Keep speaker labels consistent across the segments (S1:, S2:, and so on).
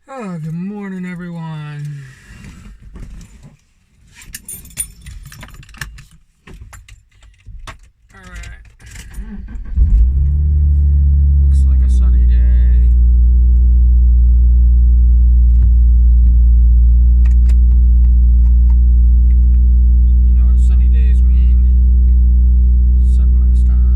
S1: Oh, good morning, everyone. All right. Looks like a sunny day. You know what sunny days mean? Siblings time.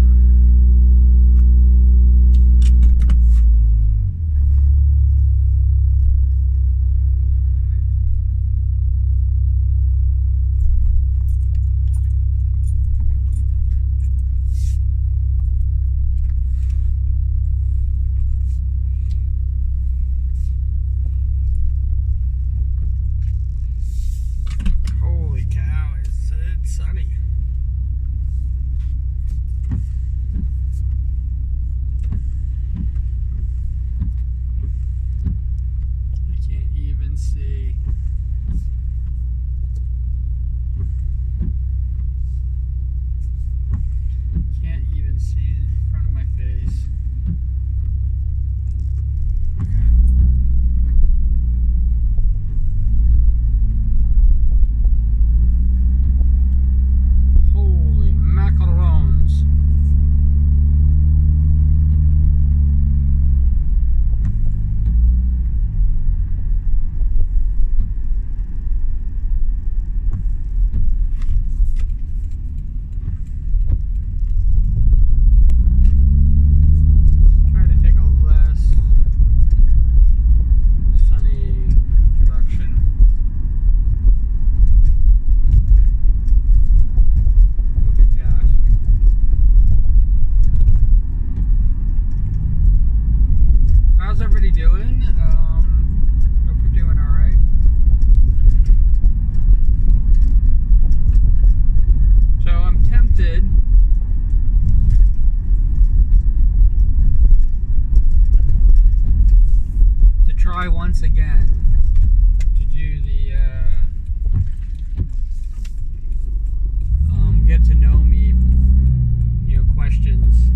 S1: Holy cow, it's sunny. I can't even see. Can't even see in front of my face. Holy macarons. Try to take a less sunny direction. Look at that. How's everybody doing? Hope you're doing all right. So I'm tempted to try once again to do the get to know me, questions.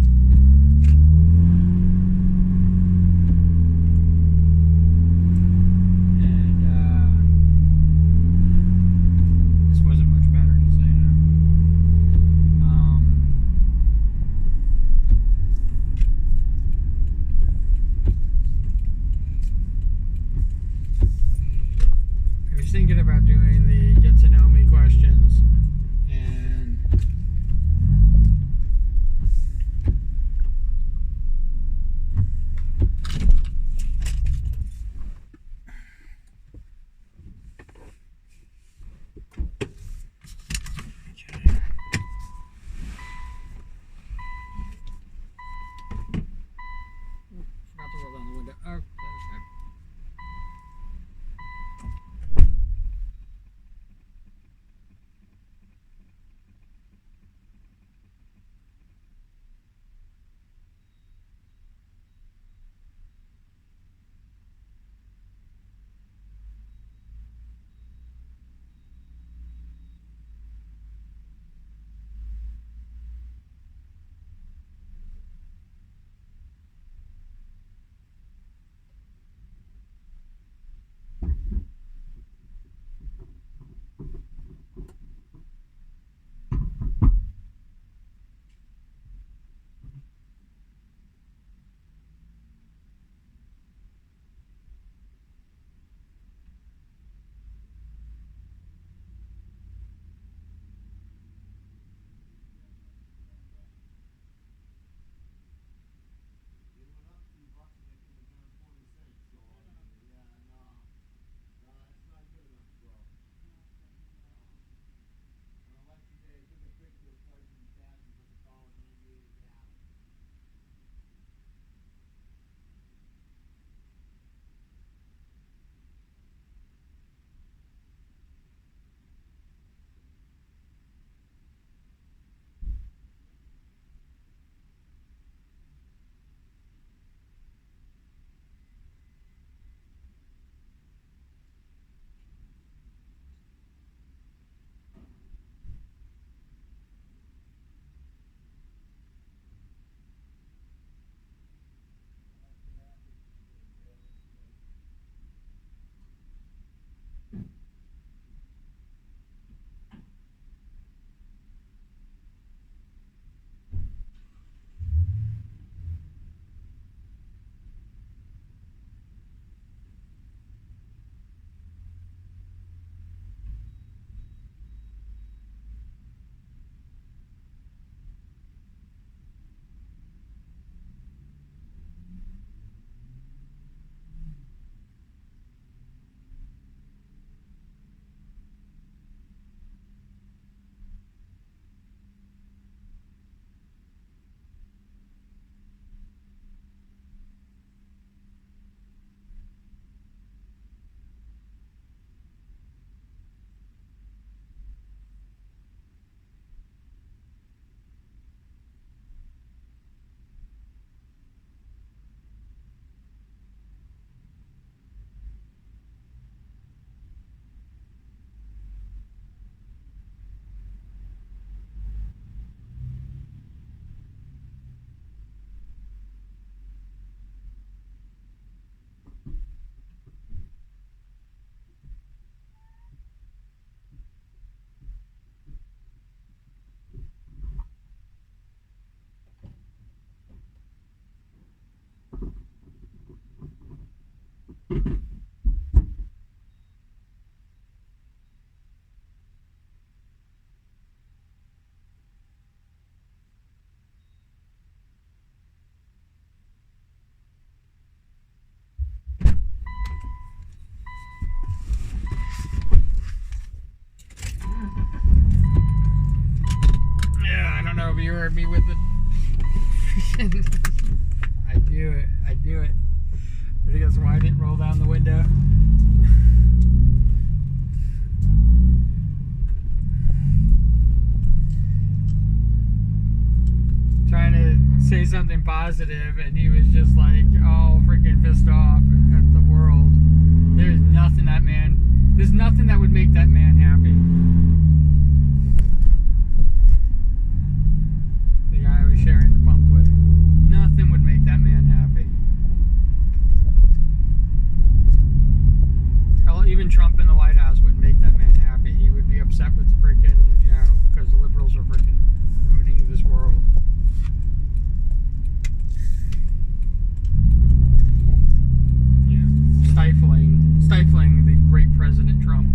S1: And this wasn't much better, just so you know. I was thinking about doing the get to know me questions, and scared me with the. I knew it. I knew it. I think that's why I didn't roll down the window. Trying to say something positive, and he was just like, all freaking pissed off at the world. There's nothing that would make that man happy. The guy I was sharing the pump with. Nothing would make that man happy. Hell, even Trump in the White House wouldn't make that man happy. He would be upset with the freaking, because the liberals are freaking ruining this world. Stifling the great President Trump.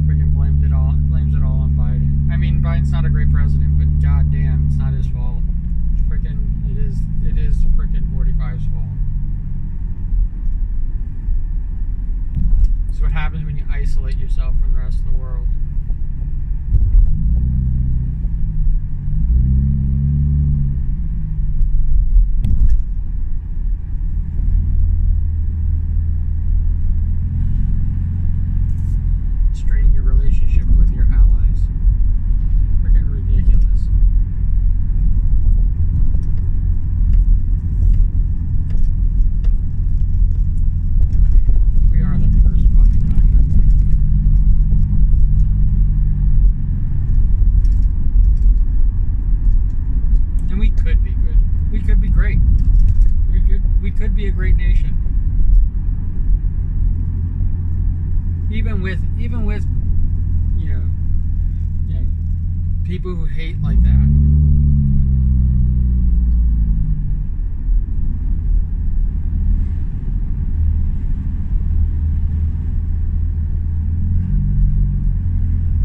S1: Freaking blames it all on Biden. I mean, Biden's not a great president, but goddamn, it's not his fault. It is freaking 45's fault. This is what happens when you isolate yourself from the rest of the world. Strain your relationship with your allies. Freaking ridiculous. We are the worst fucking country. And we could be good. We could be great. We could be a great nation. Even with people who hate like that.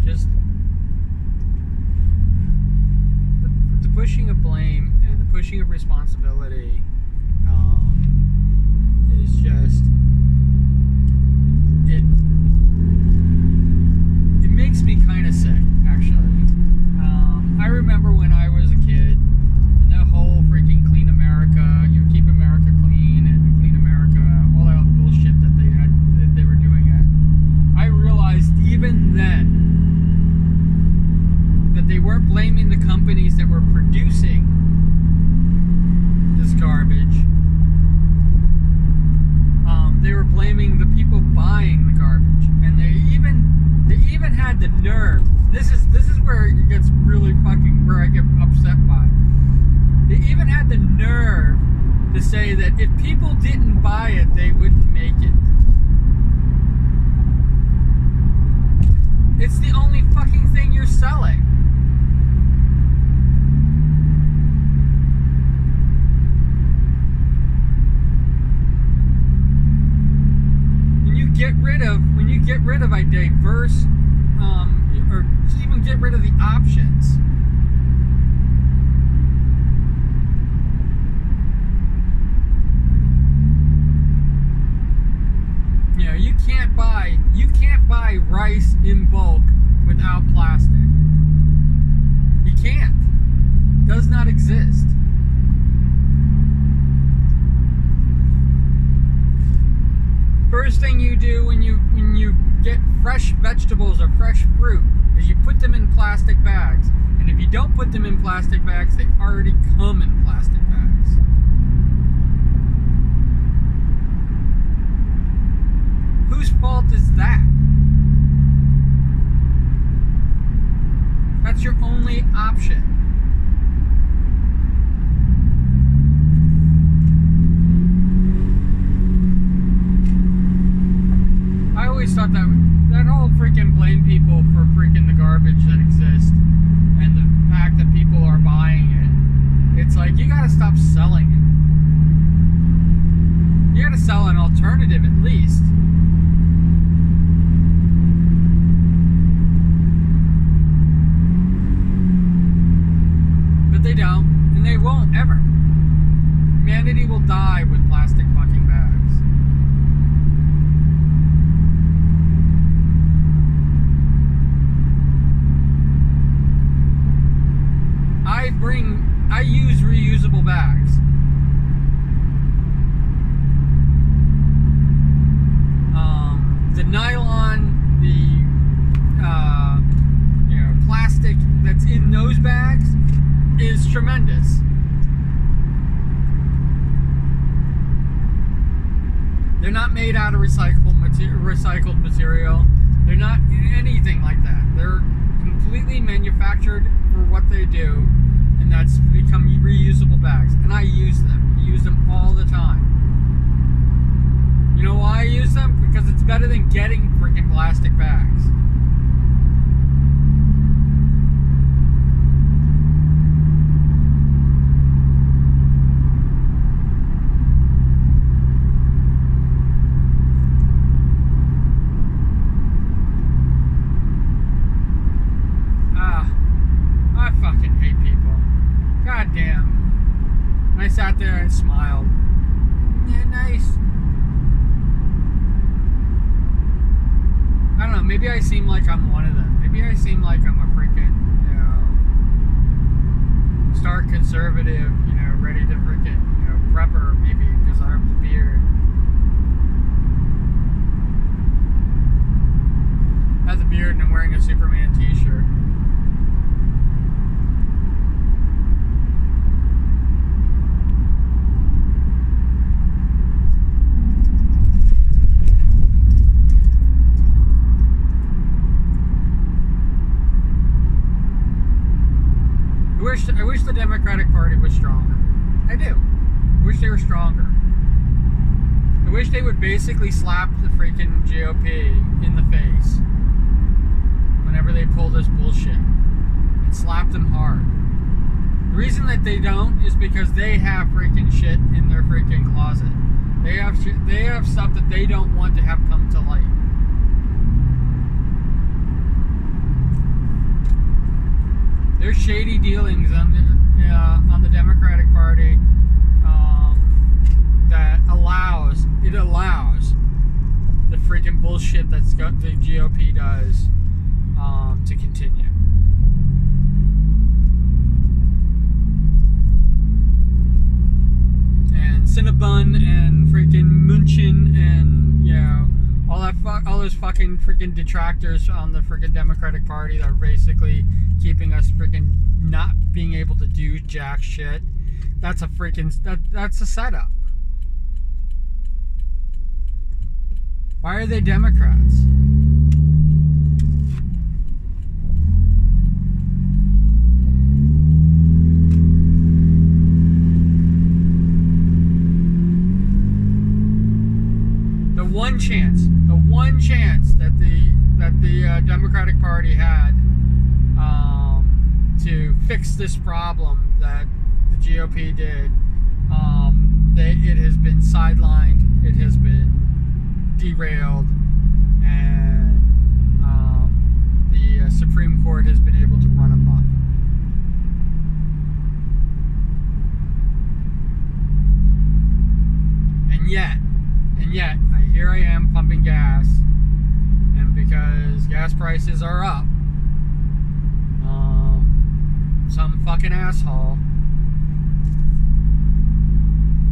S1: Just the pushing of blame and the pushing of responsibility is just it makes me kind of sick, actually. I remember when I was a kid, and the whole freaking Clean America, keep America clean and Clean America, all that bullshit that they were doing it. I realized even then that they weren't blaming the companies that were producing this garbage. They were blaming the people buying the garbage, and they even had the nerve. This is where it gets really fucking, where I get upset by. They even had the nerve to say that if people didn't buy it, they wouldn't make it. It's the only fucking thing you're selling. When you get rid of a diverse, or even get rid of the options. You can't buy rice in bulk without plastic. You can't. It does not exist. First thing you do when you get fresh vegetables or fresh fruit is you put them in plastic bags. And if you don't put them in plastic bags, they already come in plastic bags. Whose fault is that? That's your only option. I always thought that whole freaking blame people for freaking the garbage that exists and the fact that people are buying it. It's like, you gotta stop selling it. You gotta sell an alternative at least. But they don't, and they won't ever. Humanity will die with plastic fucking bags. I use reusable bags. The nylon, the plastic that's in those bags is tremendous. They're not made out of recycled material. They're not anything like that. They're completely manufactured for what they do, and that's become reusable bags. And I use them. I use them all the time. You know why I use them? Because it's better than getting freaking plastic bags. I fucking hate people. God damn. And I sat there and smiled. Yeah, nice. I don't know, maybe I seem like I'm one of them. Maybe I seem like I'm a freaking, stark conservative, ready to freaking, prepper, maybe, because I have the beard. I have the beard and I'm wearing a Superman t-shirt. I wish the Democratic Party was stronger. I do. I wish they were stronger. I wish they would basically slap the freaking GOP in the face whenever they pull this bullshit. And slap them hard. The reason that they don't is because they have freaking shit in their freaking closet. They have stuff that they don't want to have come to light. There's shady dealings on the Democratic Party that allows the freaking bullshit the GOP does to continue. And Cinnabon and freaking Munchin and all those fucking freaking detractors on the freaking Democratic Party that are basically keeping us freaking not being able to do jack shit. That's a freaking that's a setup. Why are they Democrats? The one chance that the Democratic Party had to fix this problem that the GOP did, it has been sidelined, it has been derailed, and the Supreme Court has been able to run amok. And yet, here I am pumping gas, and because gas prices are up, some fucking asshole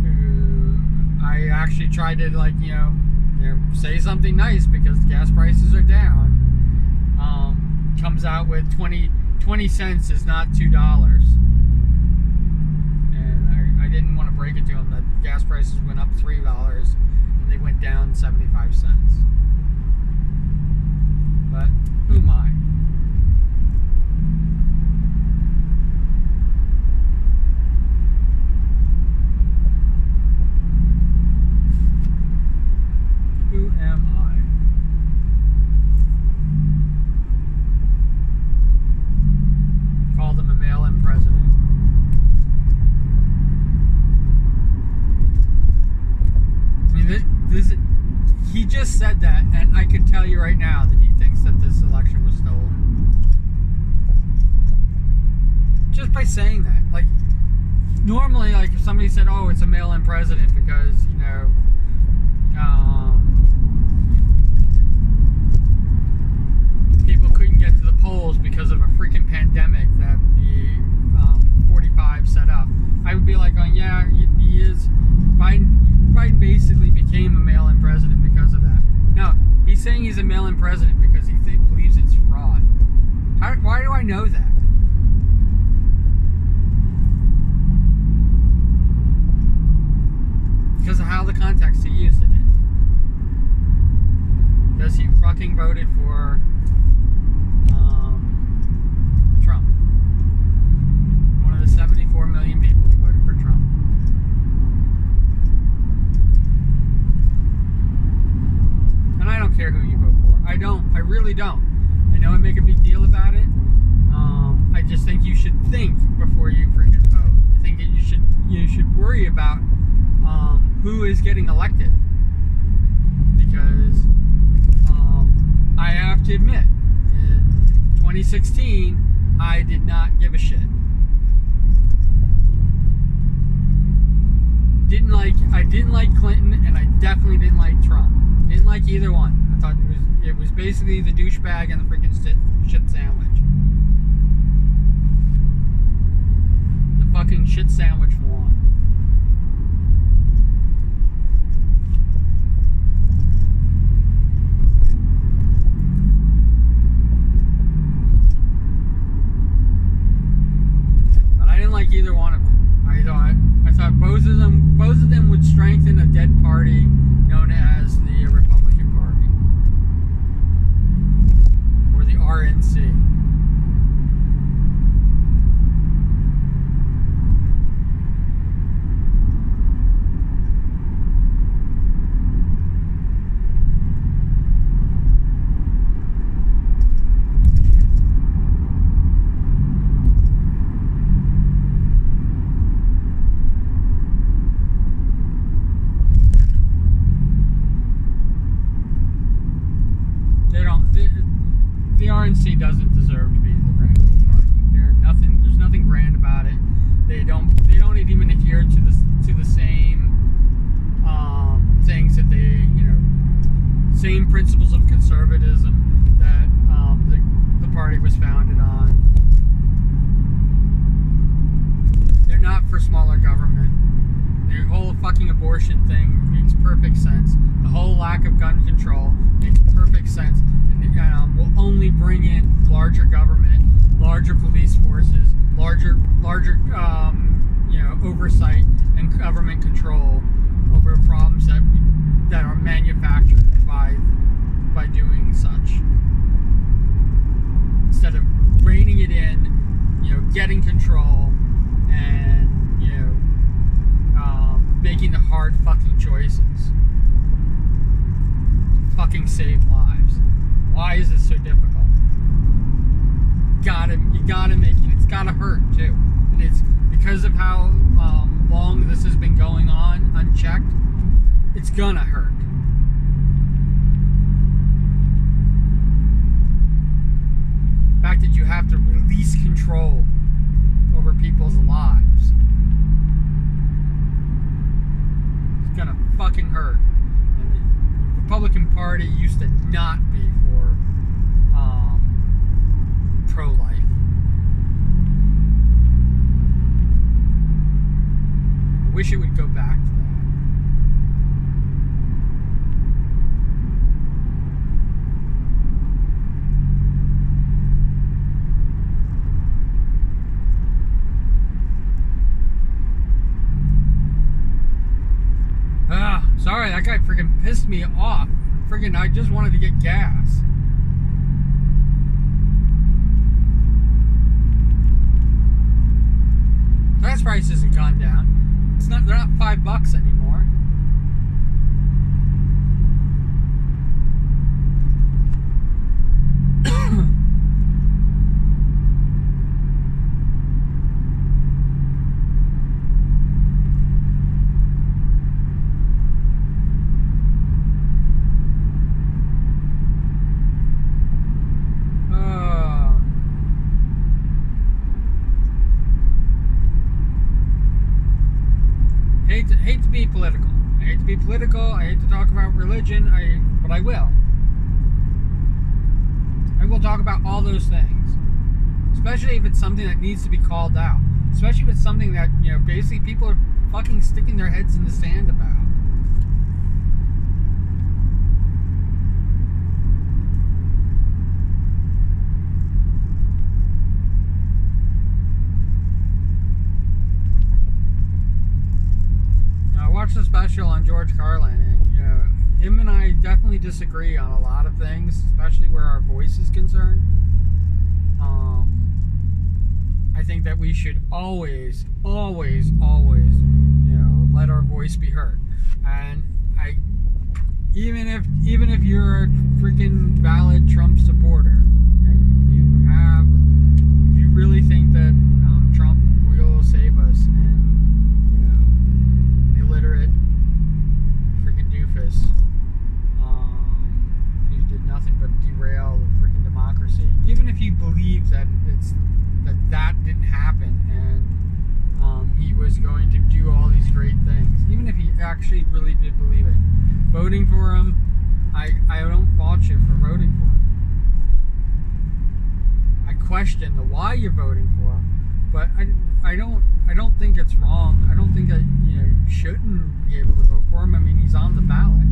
S1: who I actually tried to say something nice because gas prices are down, comes out with 20 cents is not $2. And I didn't want to break it to him that gas prices went up $3 and they went down 75 cents. But who am I? Who am I? Call them a mail-in president. I mean, he just said that, and I can tell you right now that he thinks that this election was stolen. Just by saying that. Like, normally, if somebody said, oh, it's a mail-in president because, people couldn't get to the polls because of a freaking pandemic that the 45 saying he's a mail-in president because he believes it's fraud. Why do I know that? Because of how the context he used it in. Because he fucking voted for Trump. One of the 74 million people who voted for Trump. And I don't care who you vote for. I don't. I really don't. I know I make a big deal about it. I just think you should think before you freaking vote. I think that you should worry about who is getting elected, because I have to admit, in 2016, I did not give a shit. I didn't like Clinton, and I definitely didn't like Trump. Didn't like either one. I thought it was basically the douchebag and the freaking shit sandwich. The fucking shit sandwich won. But I didn't like either one of them. I thought both of them would strengthen a dead party known as the Republican Party, or the RNC. The RNC doesn't deserve to be the grand old party. There's nothing grand about it. They don't even adhere to the same things that same principles of conservatism that the party was founded on. They're not for smaller government. The whole fucking abortion thing makes perfect sense. The whole lack of gun control makes perfect sense. Will only bring in larger government, larger police forces, larger oversight and government control over problems that are manufactured by doing such. Instead of reining it in, getting control and making the hard fucking choices to fucking save lives. Why is this so difficult? You gotta make it. It's gotta hurt too, and it's because of how long this has been going on unchecked. It's gonna hurt. The fact that you have to release control over people's lives. It's gonna fucking hurt. And the Republican Party used to not be for pro-life. I wish it would go back to that. Sorry, that guy freaking pissed me off. I just wanted to get gas. Gas prices have gone down. They're not $5 anymore. Hate to be political. I hate to be political. I hate to talk about religion. But I will. I will talk about all those things, especially if it's something that needs to be called out. Especially if it's something that basically people are fucking sticking their heads in the sand about. special on George Carlin, and him and I definitely disagree on a lot of things, especially where our voice is concerned. I think that we should always, always, always, let our voice be heard. And even if you're a freaking valid Trump supporter, and if you really think that Trump will save us, and illiterate freaking doofus, who did nothing but derail the freaking democracy. Even if you believe that that didn't happen, and he was going to do all these great things, even if he actually really did believe it, voting for him, I don't fault you for voting for him. I question the why you're voting for him, but I don't think it's wrong. I don't think that you shouldn't be able to vote for him. I mean, he's on the ballot.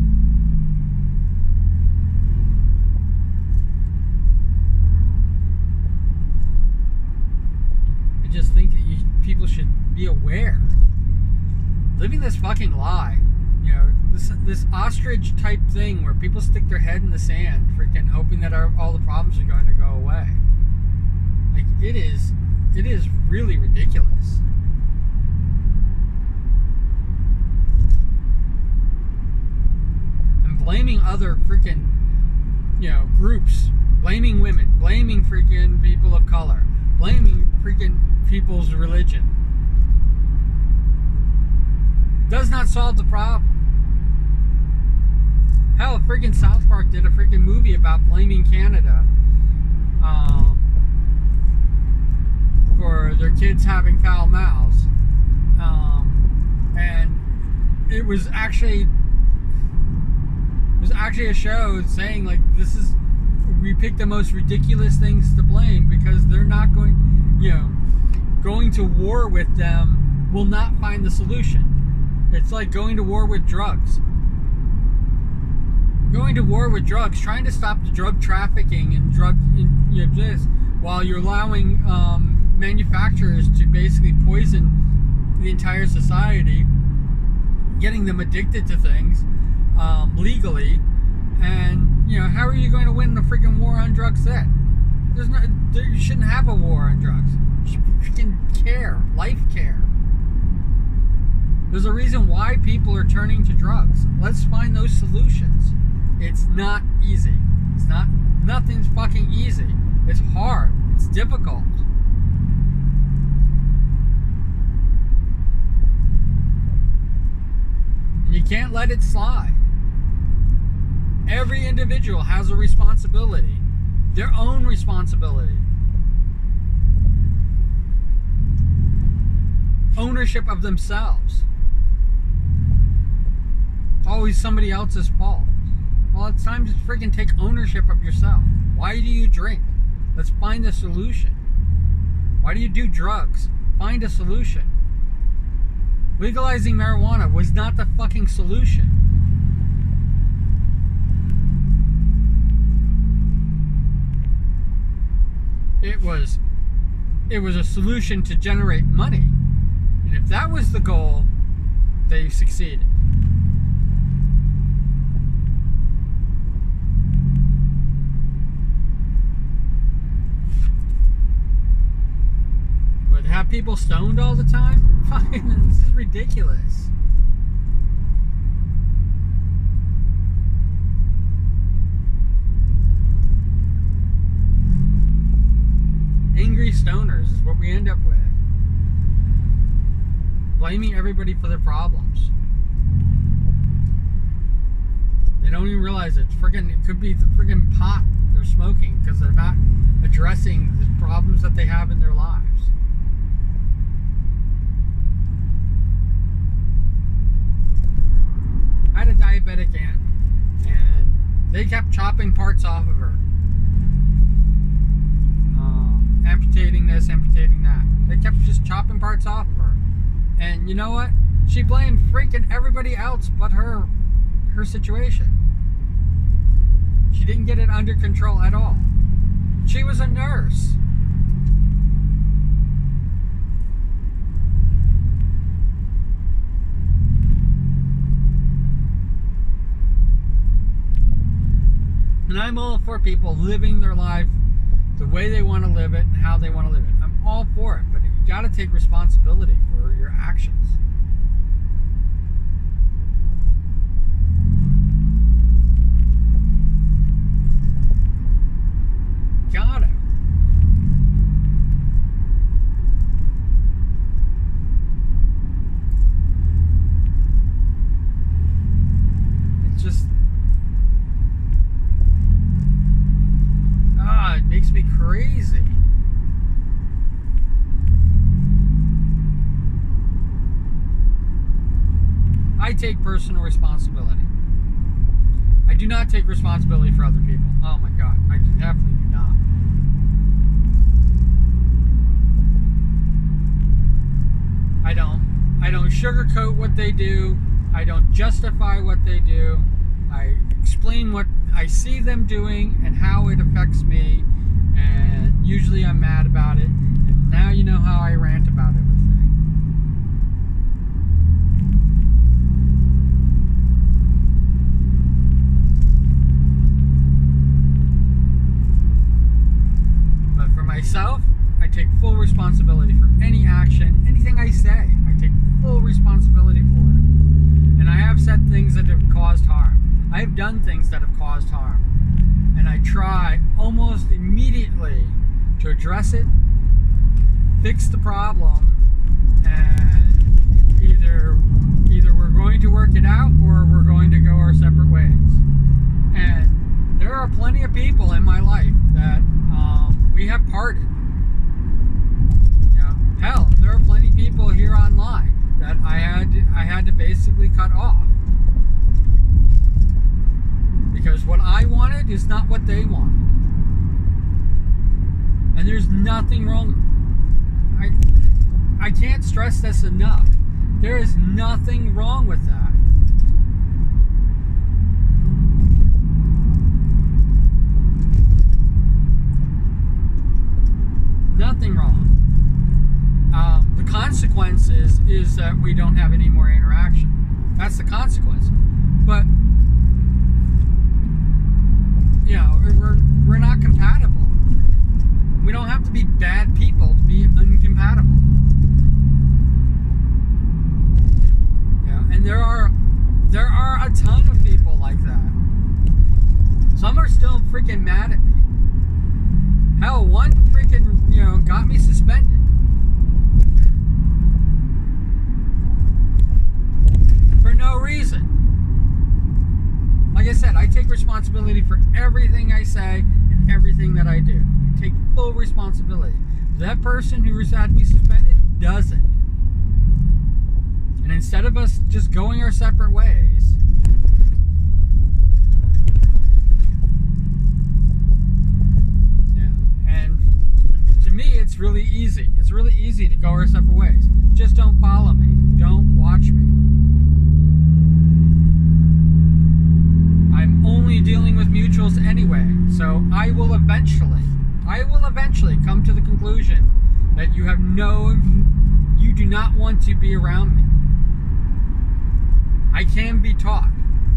S1: I just think that people should be aware. Living this fucking lie, this ostrich type thing where people stick their head in the sand, freaking hoping that all the problems are going to go away. Like, it is really ridiculous. And blaming other freaking, groups, blaming women, blaming freaking people of color, blaming freaking people's religion does not solve the problem. Hell, freaking South Park did a freaking movie about blaming Canada for their kids having foul mouths, and it was actually a show saying, like, we picked the most ridiculous things to blame because they're not going to war with them will not find the solution. It's like going to war with drugs. Going to war with drugs, trying to stop the drug trafficking and while you're allowing manufacturers to basically poison the entire society, getting them addicted to things legally, and how are you going to win the freaking war on drugs then? You shouldn't have a war on drugs. You should freaking care, life care. There's a reason why people are turning to drugs. Let's find those solutions. It's not easy. Nothing's fucking easy. It's hard. It's difficult. And you can't let it slide. Every individual has a responsibility. Their own responsibility. Ownership of themselves. Always somebody else's fault. Well, it's time to freaking take ownership of yourself. Why do you drink? Let's find a solution. Why do you do drugs? Find a solution. Legalizing marijuana was not the fucking solution. It was a solution to generate money. And if that was the goal, they succeeded. But have people stoned all the time? Fucking, this is ridiculous. Angry stoners is what we end up with. Blaming everybody for their problems. They don't even realize it could be the friggin' pot they're smoking because they're not addressing the problems that they have in their lives. I had a diabetic aunt, and they kept chopping parts off of her. Amputating this, amputating that. They kept just chopping parts off of her. And you know what? She blamed freaking everybody else but her situation. She didn't get it under control at all. She was a nurse. And I'm all for people living their life the way they want to live it and how they want to live it. I'm all for it, but you got to take responsibility for your actions. Gotta. It's just, it makes me crazy. I take personal responsibility. I do not take responsibility for other people. Oh my God, I definitely do not. I don't sugarcoat what they do. I don't justify what they do. I explain what I see them doing and how it affects me. And usually I'm mad about it. And now you know how I rant about everything. But for myself, I take full responsibility for any action, anything I say. I take full responsibility for it. And I have said things that have caused harm. I have done things that have caused harm. And I try almost immediately to address it, fix the problem, and either we're going to work it out or we're going to go our separate ways. And there are plenty of people in my life that we have parted. Hell, there are plenty of people here online that I had to basically cut off. Because what I wanted is not what they wanted. And there's nothing wrong. I can't stress this enough. There is nothing wrong with that. Nothing wrong. The consequence is that we don't have any more interaction. That's the consequence. But we're not compatible. We don't have to be bad people to be incompatible. And there are a ton of people like that. Some are still freaking mad at me. Hell, one freaking got me suspended. For no reason. Like I said, I take responsibility for everything I say and everything that I do. I take full responsibility. That person who had me suspended doesn't. And instead of us just going our separate ways, and to me it's really easy. It's really easy to go our separate ways. Just don't follow me. Don't watch me. I'm only dealing with mutuals anyway, so I will eventually come to the conclusion that you do not want to be around me. I can be taught.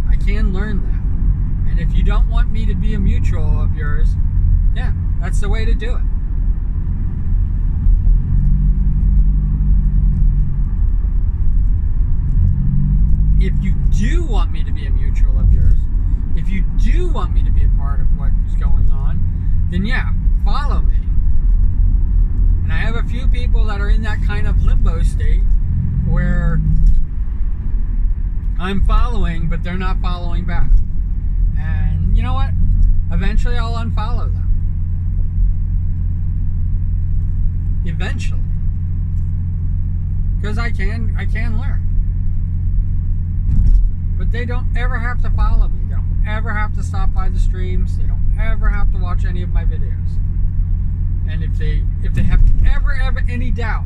S1: I can learn that. And if you don't want me to be a mutual of yours, yeah, that's the way to do it. If you do want me to be a mutual of yours, if you do want me to be a part of what's going on, then yeah, follow me. And I have a few people that are in that kind of limbo state where I'm following, but they're not following back. And you know what? Eventually I'll unfollow them. Eventually. Because I can learn. But they don't ever have to follow me. They don't ever have to stop by the streams. They don't ever have to watch any of my videos. And if they have ever any doubt,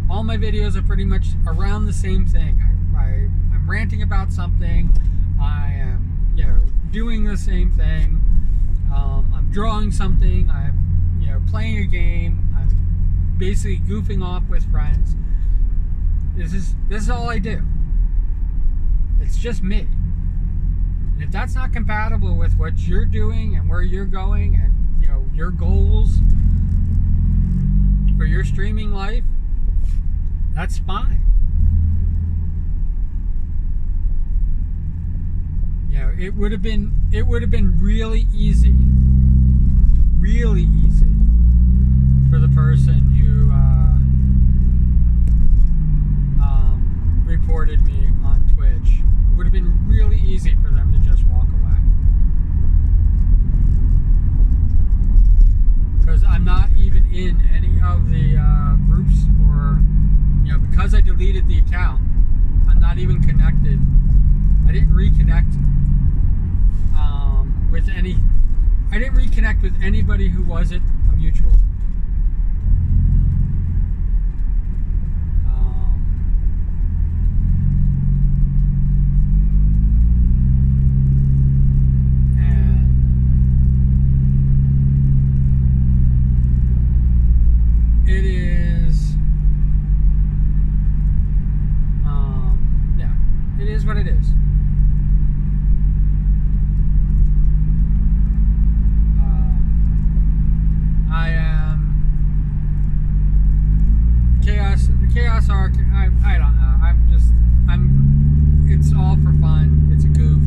S1: all my videos are pretty much around the same thing. I'm ranting about something. I am doing the same thing. I'm drawing something. I'm playing a game. I'm basically goofing off with friends. This is all I do. It's just me. And if that's not compatible with what you're doing and where you're going and, you know, your goals for your streaming life, that's fine. You know, it would have been really easy for the person who reported me on Twitch. It would have been really easy for them to just walk away. Because I'm not even in any of the groups, or, you know, because I deleted the account, I'm not even connected. I didn't reconnect with anybody who wasn't a mutual. It is, yeah, it is what it is. I am the chaos arc. I don't know. It's all for fun. It's a goof.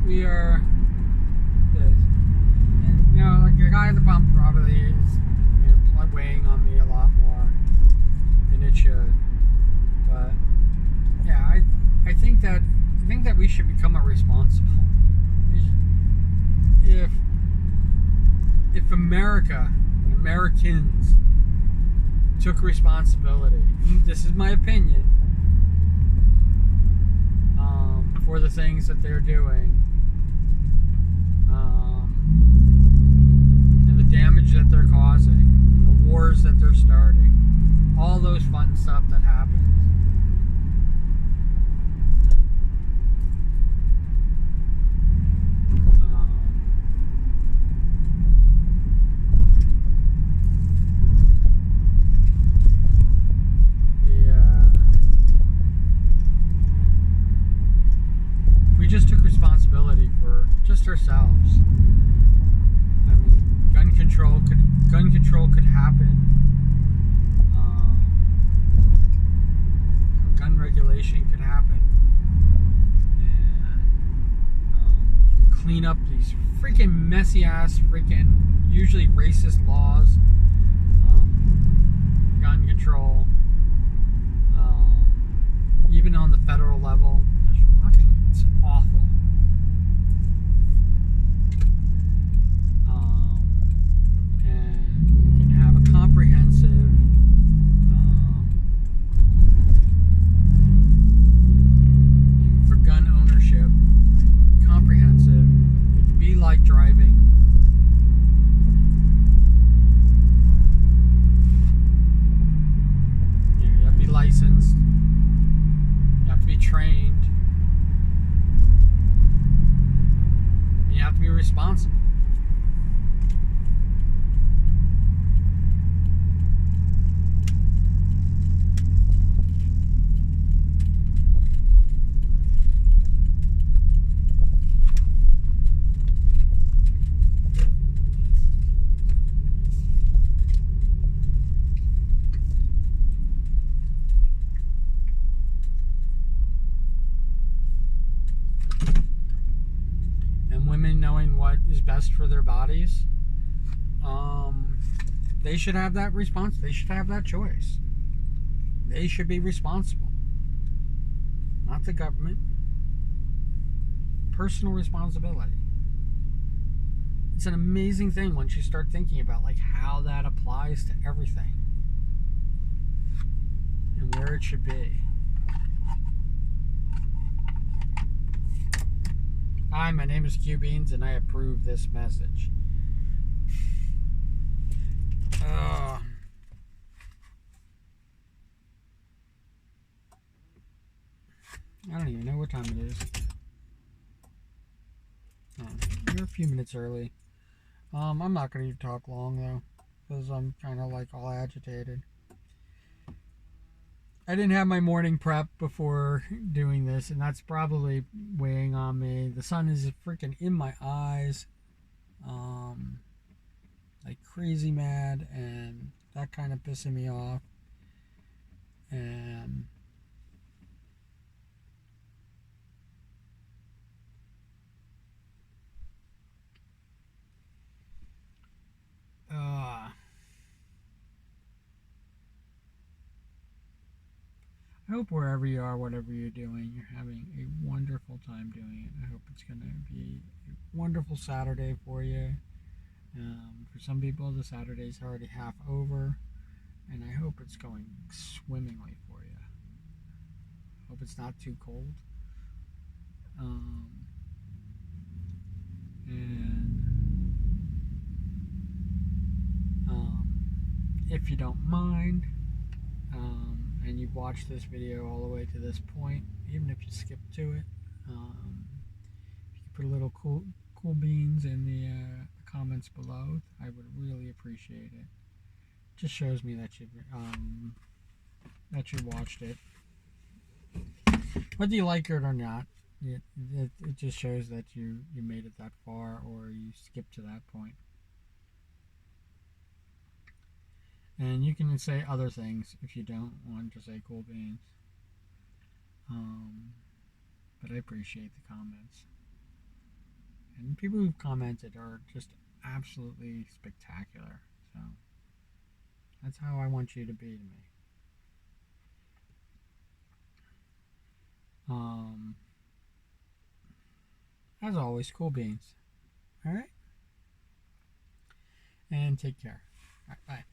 S1: We are this, and you know, like the guy at the pump probably is, you know, weighing on me a lot more than it should. But yeah, I think that we should become responsible. If America and Americans took responsibility, and this is my opinion, for the things that they're doing. And the damage that they're causing, the wars that they're starting, all those fun stuff that happens. We just took responsibility for just ourselves. I mean, gun control could happen. Gun regulation could happen, and clean up these freaking messy ass, usually racist laws. Gun control, even on the federal level. It's awful. And we can have a comprehensive for gun ownership. Comprehensive. It can be like driving. You have to be licensed. You have to be trained. You have to be responsible. Women knowing what is best for their bodies, they should have that response. They should have that choice. They should be responsible, not the government. Personal responsibility. It's an amazing thing once you start thinking about like how that applies to everything and where it should be. Hi, my name is Q Beans, and I approve this message. Uh, I don't even know what time it is. Oh, we're a few minutes early. I'm not going to talk long though, because I'm kind of like all agitated. I didn't have my morning prep before doing this, and that's probably weighing on me. The sun is freaking in my eyes, um, like crazy mad, and that kind of pissing me off. And I hope wherever you are, whatever you're doing, you're having a wonderful time doing it. I hope it's going to be a wonderful Saturday for you. For some people, the Saturday's already half over, and I hope it's going swimmingly for you. Hope it's not too cold. Um, and if you don't mind, and you've watched this video all the way to this point, even if you skip to it, if you put a little cool beans in the comments below, I would really appreciate it. Just shows me that you watched it. Whether you like it or not, it just shows that you made it that far, or you skipped to that point. And you can say other things if you don't want to say cool beans. But I appreciate the comments. And people who've commented are just absolutely spectacular. So that's how I want you to be to me. As always, cool beans. All right? And take care. All right, bye.